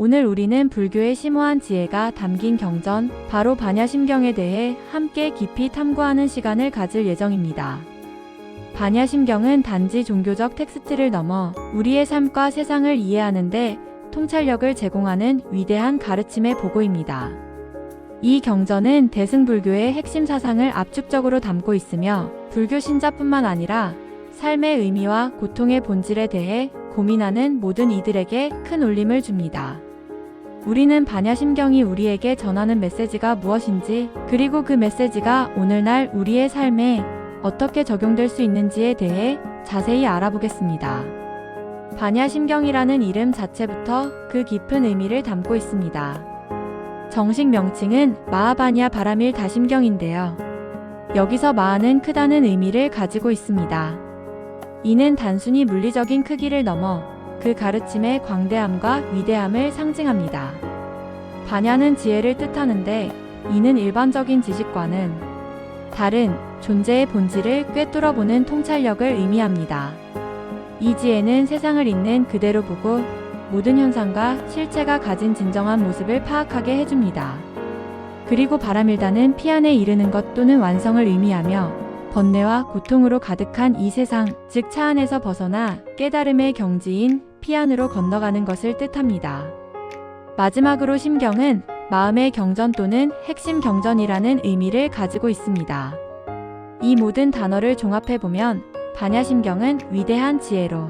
오늘 우리는 불교의 심오한 지혜가 담긴 경전, 바로 반야심경에 대해 함께 깊이 탐구하는 시간을 가질 예정입니다. 반야심경은 단지 종교적 텍스트를 넘어 우리의 삶과 세상을 이해하는데 통찰력을 제공하는 위대한 가르침의 보고입니다. 이 경전은 대승불교의 핵심 사상을 압축적으로 담고 있으며 불교 신자뿐만 아니라 삶의 의미와 고통의 본질에 대해 고민하는 모든 이들에게 큰 울림을 줍니다. 우리는 반야심경이 우리에게 전하는 메시지가 무엇인지, 그리고 그 메시지가 오늘날 우리의 삶에 어떻게 적용될 수 있는지에 대해 자세히 알아보겠습니다. 반야심경이라는 이름 자체부터 그 깊은 의미를 담고 있습니다. 정식 명칭은 마하바냐 바라밀 다심경인데요. 여기서 마하는 크다는 의미를 가지고 있습니다. 이는 단순히 물리적인 크기를 넘어 그 가르침의 광대함과 위대함을 상징합니다. 반야는 지혜를 뜻하는데 이는 일반적인 지식과는 다른 존재의 본질을 꿰뚫어보는 통찰력을 의미합니다. 이 지혜는 세상을 있는 그대로 보고 모든 현상과 실체가 가진 진정한 모습을 파악하게 해줍니다. 그리고 바라밀다는 피안에 이르는 것 또는 완성을 의미하며 번뇌와 고통으로 가득한 이 세상, 즉 차 안에서 벗어나 깨달음의 경지인 피안으로 건너가는 것을 뜻합니다. 마지막으로 심경은 마음의 경전 또는 핵심 경전이라는 의미를 가지고 있습니다. 이 모든 단어를 종합해보면 반야심경은 위대한 지혜로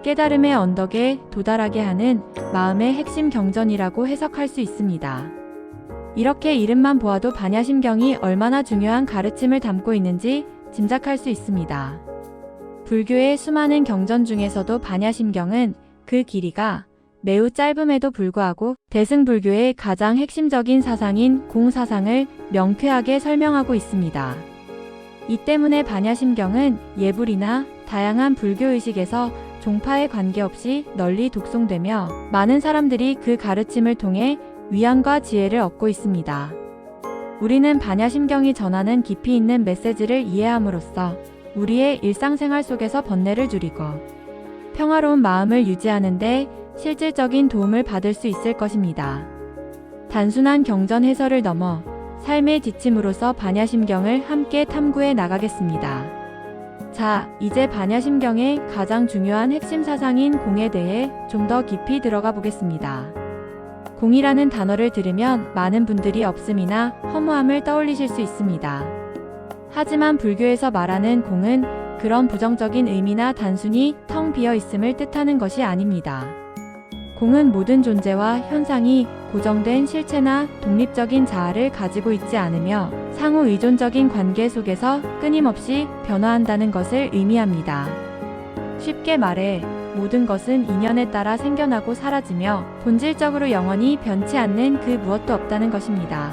깨달음의 언덕에 도달하게 하는 마음의 핵심 경전이라고 해석할 수 있습니다. 이렇게 이름만 보아도 반야심경이 얼마나 중요한 가르침을 담고 있는지 짐작할 수 있습니다. 불교의 수많은 경전 중에서도 반야심경은 그 길이가 매우 짧음에도 불구하고 대승불교의 가장 핵심적인 사상인 공사상을 명쾌하게 설명하고 있습니다. 이 때문에 반야심경은 예불이나 다양한 불교의식에서 종파에 관계없이 널리 독송되며 많은 사람들이 그 가르침을 통해 위안과 지혜를 얻고 있습니다. 우리는 반야심경이 전하는 깊이 있는 메시지를 이해함으로써 우리의 일상생활 속에서 번뇌를 줄이고 평화로운 마음을 유지하는 데 실질적인 도움을 받을 수 있을 것입니다. 단순한 경전 해설을 넘어 삶의 지침으로서 반야심경을 함께 탐구해 나가겠습니다. 자, 이제 반야심경의 가장 중요한 핵심 사상인 공에 대해 좀 더 깊이 들어가 보겠습니다. 공이라는 단어를 들으면 많은 분들이 없음이나 허무함을 떠올리실 수 있습니다. 하지만 불교에서 말하는 공은 그런 부정적인 의미나 단순히 텅 비어 있음을 뜻하는 것이 아닙니다. 공은 모든 존재와 현상이 고정된 실체나 독립적인 자아를 가지고 있지 않으며 상호 의존적인 관계 속에서 끊임없이 변화한다는 것을 의미합니다. 쉽게 말해 모든 것은 인연에 따라 생겨나고 사라지며 본질적으로 영원히 변치 않는 그 무엇도 없다는 것입니다.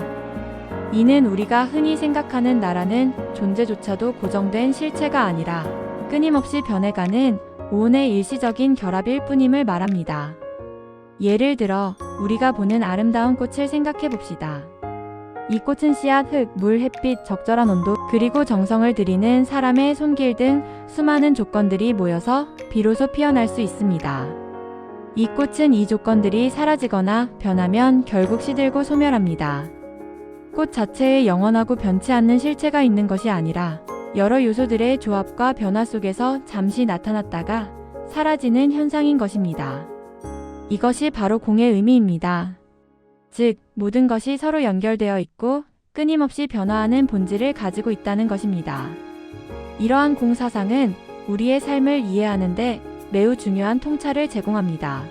이는 우리가 흔히 생각하는 나라는 존재조차도 고정된 실체가 아니라 끊임없이 변해가는 오온의 일시적인 결합일 뿐임을 말합니다. 예를 들어 우리가 보는 아름다운 꽃을 생각해 봅시다. 이 꽃은 씨앗, 흙, 물, 햇빛, 적절한 온도, 그리고 정성을 들이는 사람의 손길 등 수많은 조건들이 모여서 비로소 피어날 수 있습니다. 이 꽃은 이 조건들이 사라지거나 변하면 결국 시들고 소멸합니다. 꽃 자체에 영원하고 변치 않는 실체가 있는 것이 아니라 여러 요소들의 조합과 변화 속에서 잠시 나타났다가 사라지는 현상인 것입니다. 이것이 바로 공의 의미입니다. 즉, 모든 것이 서로 연결되어 있고 끊임없이 변화하는 본질을 가지고 있다는 것입니다. 이러한 공사상은 우리의 삶을 이해하는데 매우 중요한 통찰을 제공합니다.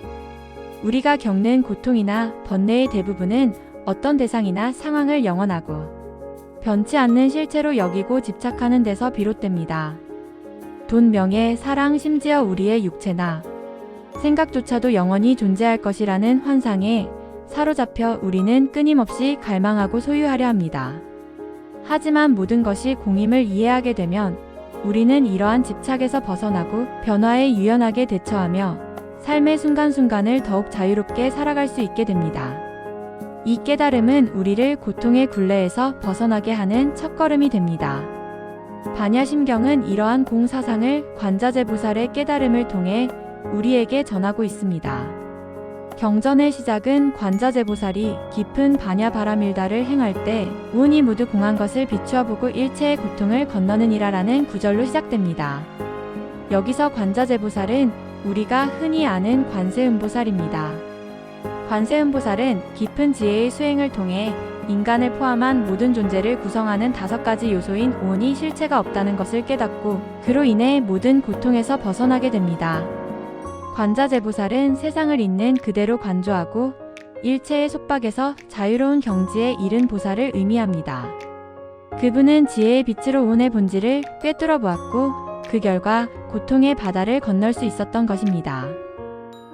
우리가 겪는 고통이나 번뇌의 대부분은 어떤 대상이나 상황을 영원하고 변치 않는 실체로 여기고 집착하는 데서 비롯됩니다. 돈, 명예, 사랑, 심지어 우리의 육체나 생각조차도 영원히 존재할 것이라는 환상에 사로잡혀 우리는 끊임없이 갈망하고 소유하려 합니다. 하지만 모든 것이 공임을 이해하게 되면 우리는 이러한 집착에서 벗어나고 변화에 유연하게 대처하며 삶의 순간순간을 더욱 자유롭게 살아갈 수 있게 됩니다. 이 깨달음은 우리를 고통의 굴레에서 벗어나게 하는 첫걸음이 됩니다. 반야심경은 이러한 공사상을 관자재보살의 깨달음을 통해 우리에게 전하고 있습니다. 경전의 시작은 관자재보살이 깊은 반야바라밀다를 행할 때 우운이 모두 공한 것을 비추어 보고 일체의 고통을 건너느니라라는 구절로 시작됩니다. 여기서 관자재보살은 우리가 흔히 아는 관세음보살입니다. 관세음보살은 깊은 지혜의 수행을 통해 인간을 포함한 모든 존재를 구성하는 5가지 요소인 우운이 실체가 없다는 것을 깨닫고 그로 인해 모든 고통에서 벗어나게 됩니다. 관자재보살은 세상을 있는 그대로 관조하고 일체의 속박에서 자유로운 경지에 이른 보살을 의미합니다. 그분은 지혜의 빛으로 우운의 본질을 꿰뚫어 보았고 그 결과 고통의 바다를 건널 수 있었던 것입니다.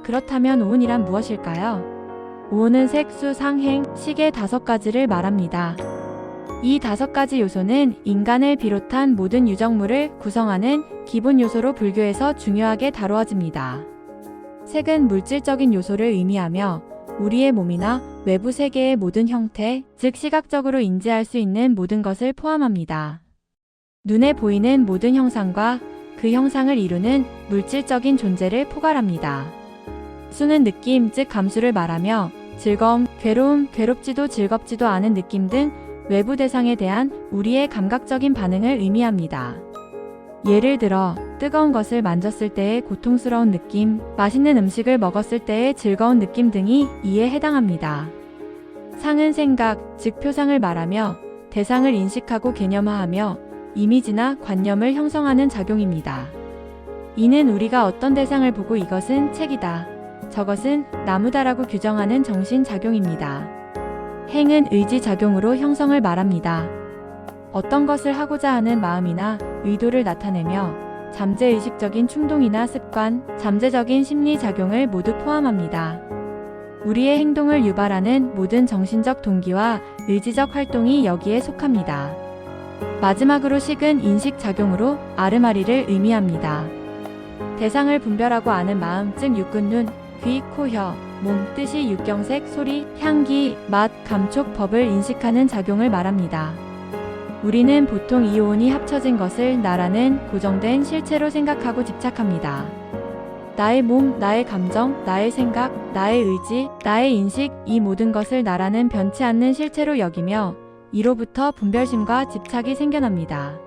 그렇다면 우운이란 무엇일까요? 우운은 색, 수, 상, 행, 식의 5가지를 말합니다. 이 5가지 요소는 인간을 비롯한 모든 유정물을 구성하는 기본 요소로 불교에서 중요하게 다루어집니다. 색은 물질적인 요소를 의미하며 우리의 몸이나 외부 세계의 모든 형태, 즉 시각적으로 인지할 수 있는 모든 것을 포함합니다. 눈에 보이는 모든 형상과 그 형상을 이루는 물질적인 존재를 포괄합니다. 수는 느낌, 즉 감수를 말하며 즐거움, 괴로움, 괴롭지도 즐겁지도 않은 느낌 등 외부 대상에 대한 우리의 감각적인 반응을 의미합니다. 예를 들어 뜨거운 것을 만졌을 때의 고통스러운 느낌, 맛있는 음식을 먹었을 때의 즐거운 느낌 등이 이에 해당합니다. 상은 생각, 즉 표상을 말하며 대상을 인식하고 개념화하며 이미지나 관념을 형성하는 작용입니다. 이는 우리가 어떤 대상을 보고 이것은 책이다, 저것은 나무다라고 규정하는 정신작용입니다. 행은 의지작용으로 형성을 말합니다. 어떤 것을 하고자 하는 마음이나 의도를 나타내며 잠재의식적인 충동이나 습관, 잠재적인 심리작용을 모두 포함합니다. 우리의 행동을 유발하는 모든 정신적 동기와 의지적 활동이 여기에 속합니다. 마지막으로 식은 인식작용으로 아르마리를 의미합니다. 대상을 분별하고 아는 마음, 즉 육군, 눈, 귀, 코, 혀, 몸, 뜻이 육경색, 소리, 향기, 맛, 감촉, 법을 인식하는 작용을 말합니다. 우리는 보통 이 우운이 합쳐진 것을 나라는 고정된 실체로 생각하고 집착합니다. 나의 몸, 나의 감정, 나의 생각, 나의 의지, 나의 인식, 이 모든 것을 나라는 변치 않는 실체로 여기며 이로부터 분별심과 집착이 생겨납니다.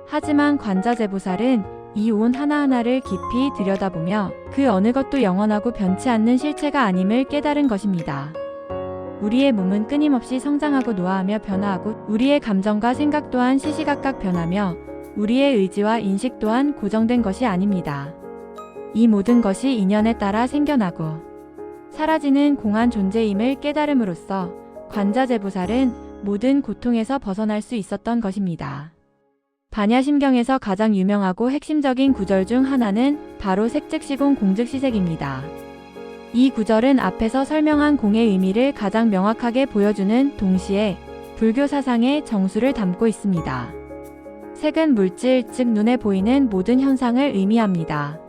하지만 관자재보살은 이 우운 하나하나를 깊이 들여다보며 그 어느 것도 영원하고 변치 않는 실체가 아님을 깨달은 것입니다. 우리의 몸은 끊임없이 성장하고 노화하며 변화하고 우리의 감정과 생각 또한 시시각각 변하며 우리의 의지와 인식 또한 고정된 것이 아닙니다. 이 모든 것이 인연에 따라 생겨나고 사라지는 공한 존재임을 깨달음으로써 관자재보살은 모든 고통에서 벗어날 수 있었던 것입니다. 반야심경에서 가장 유명하고 핵심적인 구절 중 하나는 바로 색즉시공 공즉시색입니다. 이 구절은 앞에서 설명한 공의 의미를 가장 명확하게 보여주는 동시에 불교 사상의 정수를 담고 있습니다. 색은 물질, 즉 눈에 보이는 모든 현상을 의미합니다.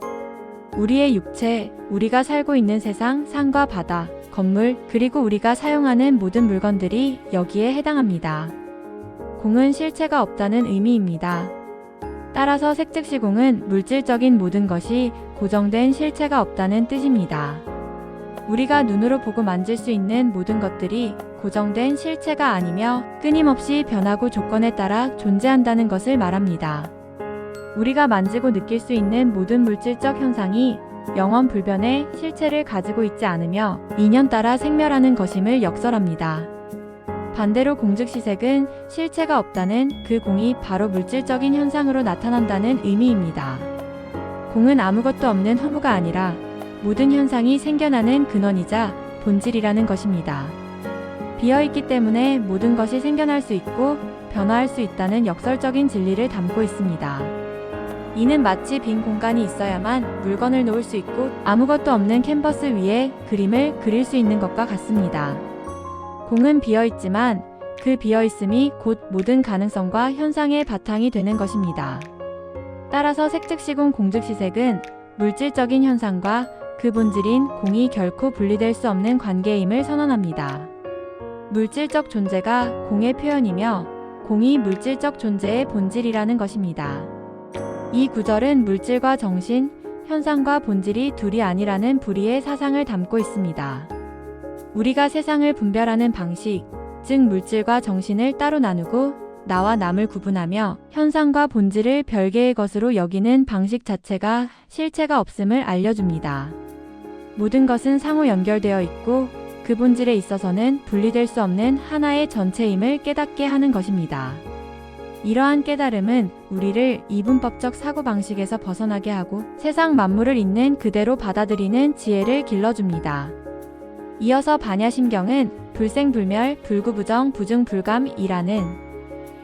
우리의 육체, 우리가 살고 있는 세상, 산과 바다, 건물, 그리고 우리가 사용하는 모든 물건들이 여기에 해당합니다. 공은 실체가 없다는 의미입니다. 따라서 색즉시공은 물질적인 모든 것이 고정된 실체가 없다는 뜻입니다. 우리가 눈으로 보고 만질 수 있는 모든 것들이 고정된 실체가 아니며 끊임없이 변하고 조건에 따라 존재한다는 것을 말합니다. 우리가 만지고 느낄 수 있는 모든 물질적 현상이 영원 불변의 실체를 가지고 있지 않으며 인연 따라 생멸하는 것임을 역설합니다. 반대로 공즉시색은 실체가 없다는 그 공이 바로 물질적인 현상으로 나타난다는 의미입니다. 공은 아무것도 없는 허무가 아니라 모든 현상이 생겨나는 근원이자 본질이라는 것입니다. 비어있기 때문에 모든 것이 생겨날 수 있고 변화할 수 있다는 역설적인 진리를 담고 있습니다. 이는 마치 빈 공간이 있어야만 물건을 놓을 수 있고 아무것도 없는 캔버스 위에 그림을 그릴 수 있는 것과 같습니다. 공은 비어있지만 그 비어있음이 곧 모든 가능성과 현상의 바탕이 되는 것입니다. 따라서 색즉시공 공즉시색은 물질적인 현상과 그 본질인 공이 결코 분리될 수 없는 관계임을 선언합니다. 물질적 존재가 공의 표현이며 공이 물질적 존재의 본질이라는 것입니다. 이 구절은 물질과 정신, 현상과 본질이 둘이 아니라는 불이의 사상을 담고 있습니다. 우리가 세상을 분별하는 방식, 즉 물질과 정신을 따로 나누고 나와 남을 구분하며 현상과 본질을 별개의 것으로 여기는 방식 자체가 실체가 없음을 알려줍니다. 모든 것은 상호 연결되어 있고 그 본질에 있어서는 분리될 수 없는 하나의 전체임을 깨닫게 하는 것입니다. 이러한 깨달음은 우리를 이분법적 사고방식에서 벗어나게 하고 세상 만물을 있는 그대로 받아들이는 지혜를 길러줍니다. 이어서 반야심경은 불생불멸, 불구부정, 부중불감이라는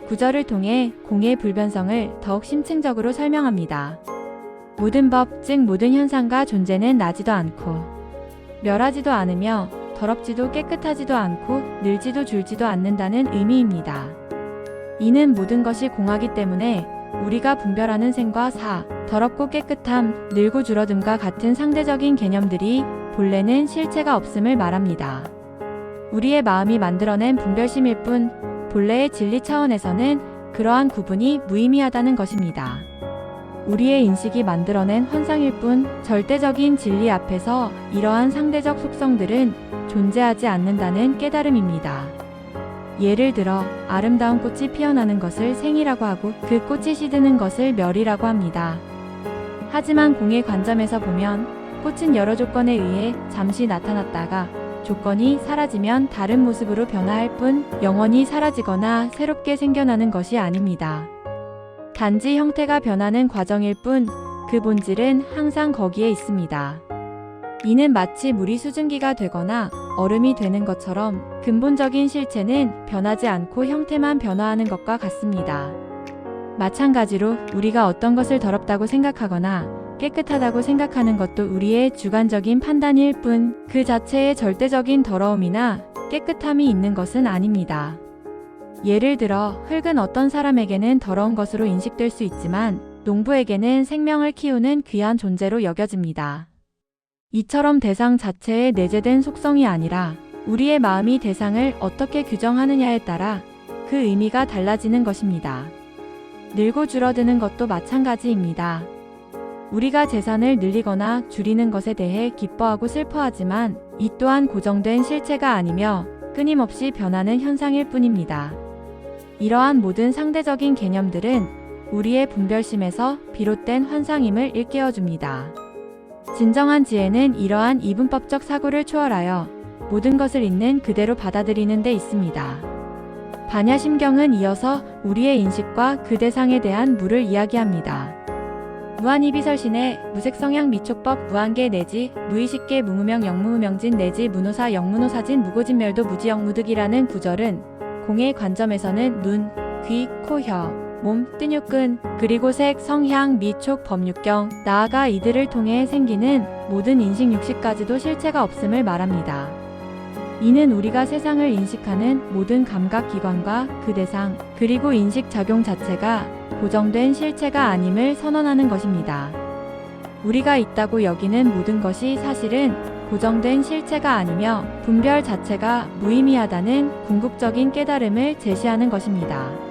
구절을 통해 공의 불변성을 더욱 심층적으로 설명합니다. 모든 법, 즉 모든 현상과 존재는 나지도 않고 멸하지도 않으며 더럽지도 깨끗하지도 않고 늘지도 줄지도 않는다는 의미입니다. 이는 모든 것이 공하기 때문에 우리가 분별하는 생과 사, 더럽고 깨끗함, 늘고 줄어듦과 같은 상대적인 개념들이 본래는 실체가 없음을 말합니다. 우리의 마음이 만들어낸 분별심일 뿐 본래의 진리 차원에서는 그러한 구분이 무의미하다는 것입니다. 우리의 인식이 만들어낸 환상일 뿐 절대적인 진리 앞에서 이러한 상대적 속성들은 존재하지 않는다는 깨달음입니다. 예를 들어 아름다운 꽃이 피어나는 것을 생이라고 하고 그 꽃이 시드는 것을 멸이라고 합니다. 하지만 공의 관점에서 보면 꽃은 여러 조건에 의해 잠시 나타났다가 조건이 사라지면 다른 모습으로 변화할 뿐 영원히 사라지거나 새롭게 생겨나는 것이 아닙니다. 단지 형태가 변하는 과정일 뿐 그 본질은 항상 거기에 있습니다. 이는 마치 물이 수증기가 되거나 얼음이 되는 것처럼 근본적인 실체는 변하지 않고 형태만 변화하는 것과 같습니다. 마찬가지로 우리가 어떤 것을 더럽다고 생각하거나 깨끗하다고 생각하는 것도 우리의 주관적인 판단일 뿐 그 자체에 절대적인 더러움이나 깨끗함이 있는 것은 아닙니다. 예를 들어 흙은 어떤 사람에게는 더러운 것으로 인식될 수 있지만 농부에게는 생명을 키우는 귀한 존재로 여겨집니다. 이처럼 대상 자체에 내재된 속성이 아니라 우리의 마음이 대상을 어떻게 규정하느냐에 따라 그 의미가 달라지는 것입니다. 늘고 줄어드는 것도 마찬가지입니다. 우리가 재산을 늘리거나 줄이는 것에 대해 기뻐하고 슬퍼하지만 이 또한 고정된 실체가 아니며 끊임없이 변하는 현상일 뿐입니다. 이러한 모든 상대적인 개념들은 우리의 분별심에서 비롯된 환상임을 일깨워줍니다. 진정한 지혜는 이러한 이분법적 사고를 초월하여 모든 것을 있는 그대로 받아들이는 데 있습니다. 반야심경은 이어서 우리의 인식과 그 대상에 대한 무를 이야기합니다. 무한이비설신의 무색성향 미촉법 무한계 내지 무의식계 무무명 영무무명진 내지 무노사 영무노사진 무고진멸도 무지영무득이라는 구절은 공의 관점에서는 눈, 귀, 코, 혀, 몸, 뜬육근, 그리고 색, 성향, 미촉, 법육경, 나아가 이들을 통해 생기는 모든 인식 육식까지도 실체가 없음을 말합니다. 이는 우리가 세상을 인식하는 모든 감각기관과 그 대상, 그리고 인식 작용 자체가 고정된 실체가 아님을 선언하는 것입니다. 우리가 있다고 여기는 모든 것이 사실은 고정된 실체가 아니며 분별 자체가 무의미하다는 궁극적인 깨달음을 제시하는 것입니다.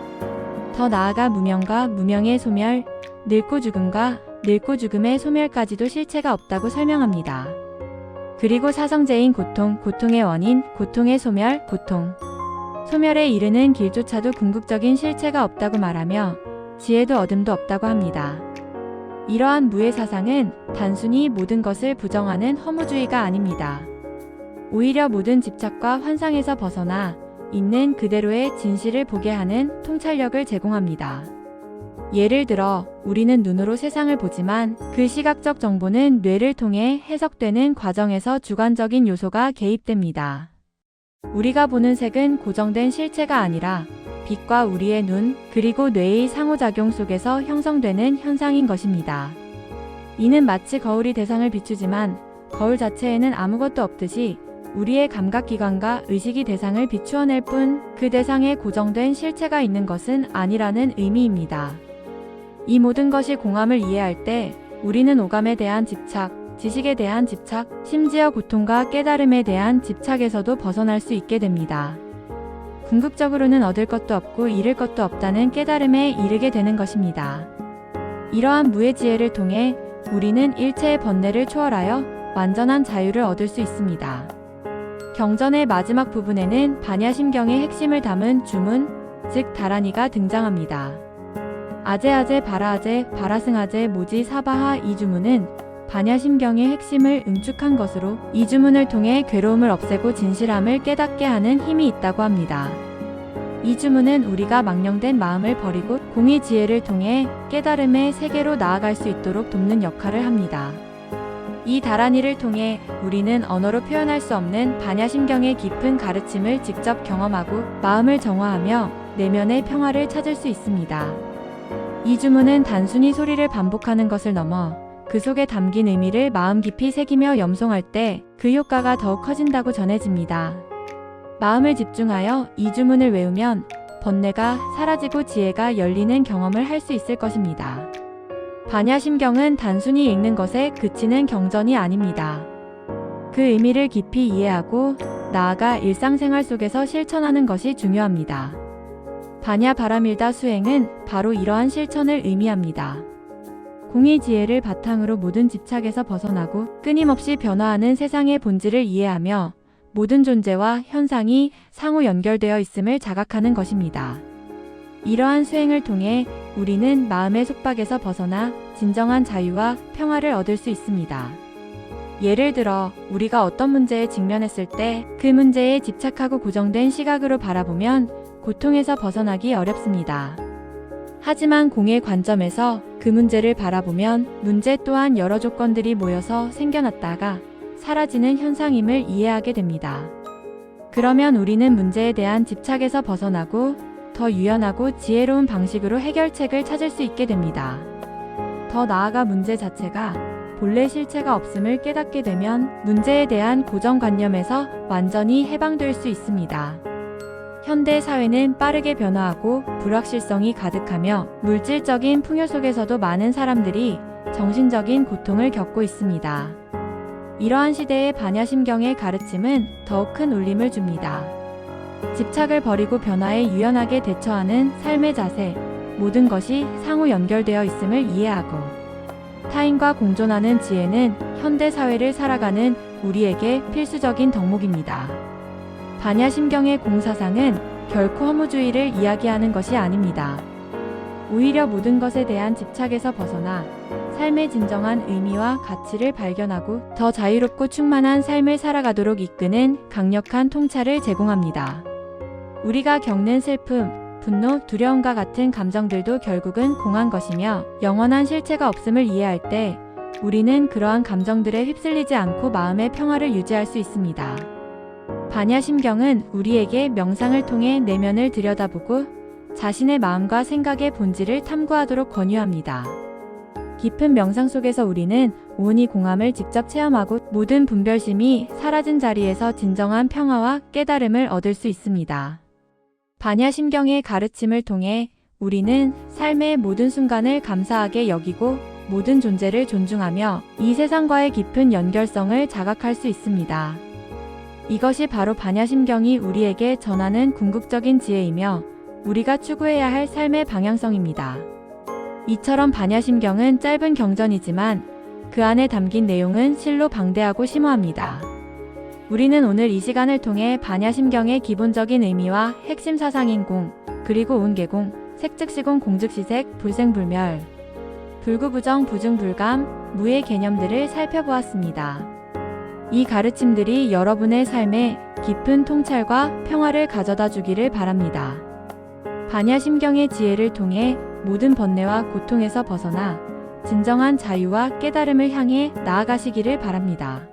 더 나아가 무명과 무명의 소멸, 늙고 죽음과 늙고 죽음의 소멸까지도 실체가 없다고 설명합니다. 그리고 사성제인 고통, 고통의 원인, 고통의 소멸, 고통. 소멸에 이르는 길조차도 궁극적인 실체가 없다고 말하며 지혜도 어둠도 없다고 합니다. 이러한 무의 사상은 단순히 모든 것을 부정하는 허무주의가 아닙니다. 오히려 모든 집착과 환상에서 벗어나 있는 그대로의 진실을 보게 하는 통찰력을 제공합니다. 예를 들어 우리는 눈으로 세상을 보지만 그 시각적 정보는 뇌를 통해 해석되는 과정에서 주관적인 요소가 개입됩니다. 우리가 보는 색은 고정된 실체가 아니라 빛과 우리의 눈, 그리고 뇌의 상호작용 속에서 형성되는 현상인 것입니다. 이는 마치 거울이 대상을 비추지만 거울 자체에는 아무것도 없듯이 우리의 감각기관과 의식이 대상을 비추어낼 뿐 그 대상에 고정된 실체가 있는 것은 아니라는 의미입니다. 이 모든 것이 공함을 이해할 때 우리는 오감에 대한 집착, 지식에 대한 집착, 심지어 고통과 깨달음에 대한 집착에서도 벗어날 수 있게 됩니다. 궁극적으로는 얻을 것도 없고 잃을 것도 없다는 깨달음에 이르게 되는 것입니다. 이러한 무의 지혜를 통해 우리는 일체의 번뇌를 초월하여 완전한 자유를 얻을 수 있습니다. 경전의 마지막 부분에는 반야심경의 핵심을 담은 주문, 즉 다라니가 등장합니다. 아제아제 바라아제 바라승아제 모지 사바하 이 주문은 반야심경의 핵심을 응축한 것으로 이 주문을 통해 괴로움을 없애고 진실함을 깨닫게 하는 힘이 있다고 합니다. 이 주문은 우리가 망령된 마음을 버리고 공의 지혜를 통해 깨달음의 세계로 나아갈 수 있도록 돕는 역할을 합니다. 이 다라니를 통해 우리는 언어로 표현할 수 없는 반야심경의 깊은 가르침을 직접 경험하고 마음을 정화하며 내면의 평화를 찾을 수 있습니다. 이 주문은 단순히 소리를 반복하는 것을 넘어 그 속에 담긴 의미를 마음 깊이 새기며 염송할 때 그 효과가 더욱 커진다고 전해집니다. 마음을 집중하여 이 주문을 외우면 번뇌가 사라지고 지혜가 열리는 경험을 할 수 있을 것입니다. 반야심경은 단순히 읽는 것에 그치는 경전이 아닙니다. 그 의미를 깊이 이해하고 나아가 일상생활 속에서 실천하는 것이 중요합니다. 반야 바라밀다 수행은 바로 이러한 실천을 의미합니다. 공의 지혜를 바탕으로 모든 집착에서 벗어나고 끊임없이 변화하는 세상의 본질을 이해하며 모든 존재와 현상이 상호 연결되어 있음을 자각하는 것입니다. 이러한 수행을 통해 우리는 마음의 속박에서 벗어나 진정한 자유와 평화를 얻을 수 있습니다. 예를 들어 우리가 어떤 문제에 직면했을 때 그 문제에 집착하고 고정된 시각으로 바라보면 고통에서 벗어나기 어렵습니다. 하지만 공의 관점에서 그 문제를 바라보면 문제 또한 여러 조건들이 모여서 생겨났다가 사라지는 현상임을 이해하게 됩니다. 그러면 우리는 문제에 대한 집착에서 벗어나고 더 유연하고 지혜로운 방식으로 해결책을 찾을 수 있게 됩니다. 더 나아가 문제 자체가 본래 실체가 없음을 깨닫게 되면 문제에 대한 고정관념에서 완전히 해방될 수 있습니다. 현대 사회는 빠르게 변화하고 불확실성이 가득하며 물질적인 풍요 속에서도 많은 사람들이 정신적인 고통을 겪고 있습니다. 이러한 시대의 반야심경의 가르침은 더욱 큰 울림을 줍니다. 집착을 버리고 변화에 유연하게 대처하는 삶의 자세, 모든 것이 상호 연결되어 있음을 이해하고 타인과 공존하는 지혜는 현대 사회를 살아가는 우리에게 필수적인 덕목입니다. 반야심경의 공사상은 결코 허무주의를 이야기하는 것이 아닙니다. 오히려 모든 것에 대한 집착에서 벗어나 삶의 진정한 의미와 가치를 발견하고 더 자유롭고 충만한 삶을 살아가도록 이끄는 강력한 통찰을 제공합니다. 우리가 겪는 슬픔, 분노, 두려움과 같은 감정들도 결국은 공한 것이며 영원한 실체가 없음을 이해할 때 우리는 그러한 감정들에 휩쓸리지 않고 마음의 평화를 유지할 수 있습니다. 반야심경은 우리에게 명상을 통해 내면을 들여다보고 자신의 마음과 생각의 본질을 탐구하도록 권유합니다. 깊은 명상 속에서 우리는 오온이 공함을 직접 체험하고 모든 분별심이 사라진 자리에서 진정한 평화와 깨달음을 얻을 수 있습니다. 반야심경의 가르침을 통해 우리는 삶의 모든 순간을 감사하게 여기고 모든 존재를 존중하며 이 세상과의 깊은 연결성을 자각할 수 있습니다. 이것이 바로 반야심경이 우리에게 전하는 궁극적인 지혜이며 우리가 추구해야 할 삶의 방향성입니다. 이처럼 반야심경은 짧은 경전이지만 그 안에 담긴 내용은 실로 방대하고 심오합니다. 우리는 오늘 이 시간을 통해 반야심경의 기본적인 의미와 핵심 사상인 공, 그리고 온개공, 색즉시공 공즉시색, 불생불멸, 불구부정 부중불감, 무의 개념들을 살펴보았습니다. 이 가르침들이 여러분의 삶에 깊은 통찰과 평화를 가져다 주기를 바랍니다. 반야심경의 지혜를 통해 모든 번뇌와 고통에서 벗어나 진정한 자유와 깨달음을 향해 나아가시기를 바랍니다.